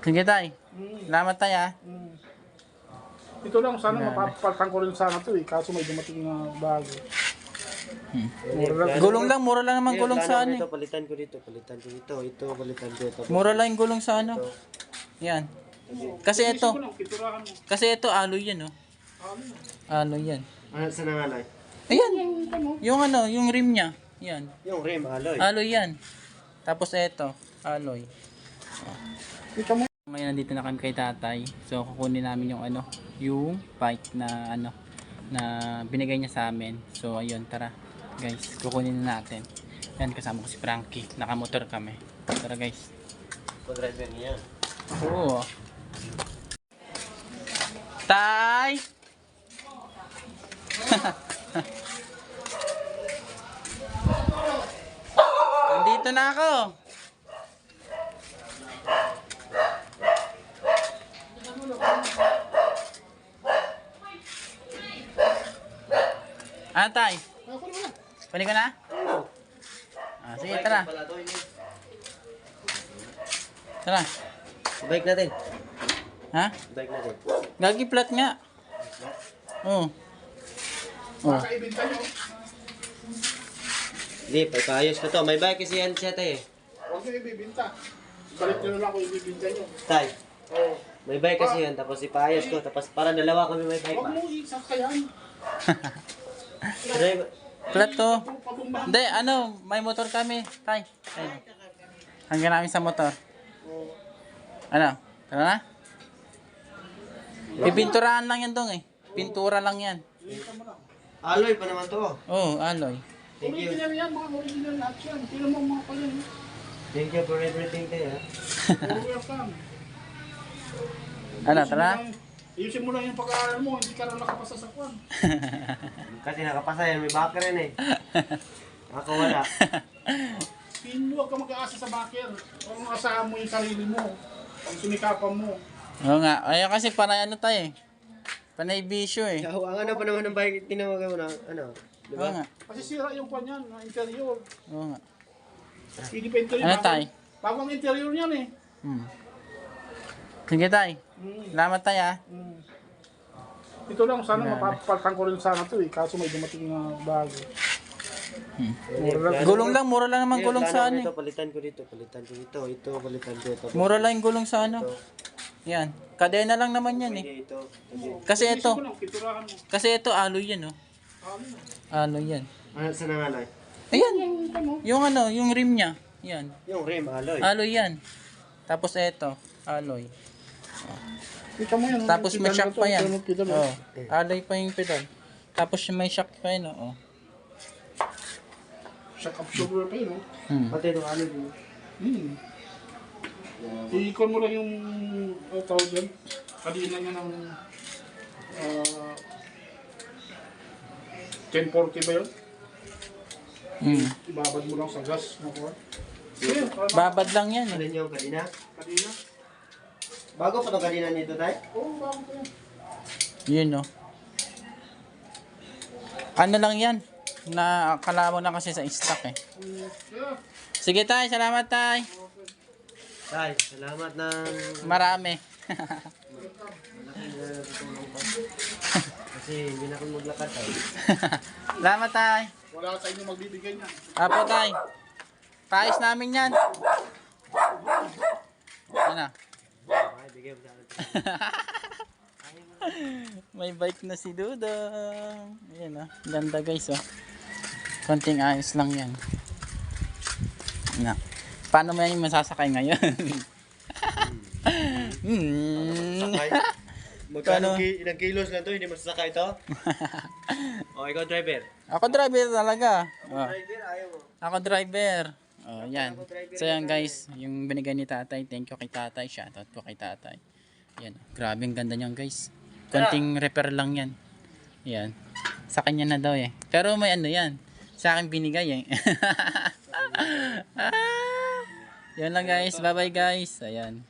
Sige tay. Salamat tay ah. Ito lang, sana mapapalitan ko rin sana to eh. Kaso may dumating na bago. Gulong lang, mura lang naman gulong sa ano eh. Ito, palitan ko dito, palitan ko dito. Ito, palitan ko ito. Mura lang yung gulong sa ano. Yan. Kasi ito, Piturahan mo. kasi ito alloy yan oh. Alloy yan. Ano sa nangalay? Ayan. Yung ano, yung rim niya. Yan. Yung rim, alloy. Alloy yan. Tapos ito, alloy. Ito mo. Ngayon nandito na kami kay tatay. So kukunin namin yung ano, yung bike na ano na binigay niya sa amin. So ayun, tara guys, kukunin na natin. Yan, kasama ko si Frankie. Nakamotor kami. Tara guys. Co-driver niya. Oo. Tay! Nandito na ako. Ano tay? Kunin ko na? Ah, sige, tara. Tara. Bike natin. Ha? Bike natin. Gagi plat nga. Oo. Oh. Ibenta nyo. Hindi, pagkaayos ko to. May bike kasi yan siya tayo eh. Huwag nyo ibibinta. Balik nyo lang kung ibibinta nyo. Tay, Oo. may bike kasi yan. Tapos ipaayos ko. Tapos para dalawa kami may bike Huwag pa. mo isakayan. Driver. Plat to. Patumba. Hindi, ano, may motor kami. Tay. Tay. Hanggang namin sa motor. Ano? Tara na? Pipinturahan lang yan dong eh. Pintura lang yan. Alloy pa naman to. Oo, alloy. Thank you. Original yan, mga original lahat yan. Tingnan mo mga pala yan. Thank you for everything tayo. Welcome. Ano, tara? Ayusin mo lang yung pag-aaral mo, hindi ka na nakapasa sa kwan. Kasi nakapasa yan. May backer yan eh. Ako wala. Huwag ka mag-aasa sa backer. Huwag mo asahan mo yung sarili mo. Ang sumikapan mo. Oo nga. Ayun kasi panay ano tayo eh. Panay bisyo eh. Kahuangan na pa naman ng bike. Tinawagan mo na ano. Oo Diba? nga. Kasi sira yung kwan yan, na interior. Oo nga. Hindi pa interior. Ano tay? Bagong interior yan eh. Sige tay. Salamat tay ah. Ito lang, sana mapapalitan ko rin sana to eh. Kaso may dumating na bago. Gulong lang, mura lang naman gulong sa ano eh. Ito, palitan ko dito. Palitan ko dito. Ito, palitan ko ito. Mura lang yung gulong sa ano. Yan. Kadena lang naman yan eh. Ito. Kasi ito, Piturahan mo. kasi ito alloy yan oh. Alloy yan. Ano sa nangalay? Ayan. Yung ano, yung rim niya. Yan. Yung rim, alloy. Alloy yan. Tapos ito, alloy. Kita mo yan. Tapos may shock pa yan. Pedal, Oh, alloy pa yung pedal. Tapos may shock pa yan oh. Shock absorber pa yun, no? Pati itong alloy din. I-icon mo lang yung tawag dyan. Kanina niya ng 1040 ba yun? Ibabad mo lang sa gas. Sige, Babad lang yan eh. Alin yung kanina? kanina. Bago pa itong kanina nito tayo? Oo, bago pa yan. Yun oh. Ano lang yan? Nakala mo na kasi sa stock eh. Yeah. Sige tay, salamat tay. Tay, salamat ng... Marami. Kasi hindi na ako maglakad tayo. Salamat tay. Wala sa inyo magbibigay niya. Apo tay. Paayos namin yan. Ano? Okay, bigyan mo sa akin. May bike na si Dudong. Ayan oh. Ganda guys oh. Konting ayos lang yan. Na. Paano mo yan yung masasakay ngayon? Sakay. Magkano ilang kilos na to? Hindi masasakay ito? O, ikaw driver. Ako driver talaga. Oh. Driver, ayaw mo. Ako driver. Oh, yan. So yan guys, yung binigay ni tatay. Thank you kay tatay. Shoutout po kay tatay. Yan. Grabe ang ganda niyan guys. Konting repair lang yan. Yan. Sa kanya na daw eh. Pero may ano yan. Sa akin binigay eh. Yan lang guys. Bye bye guys. Ayan.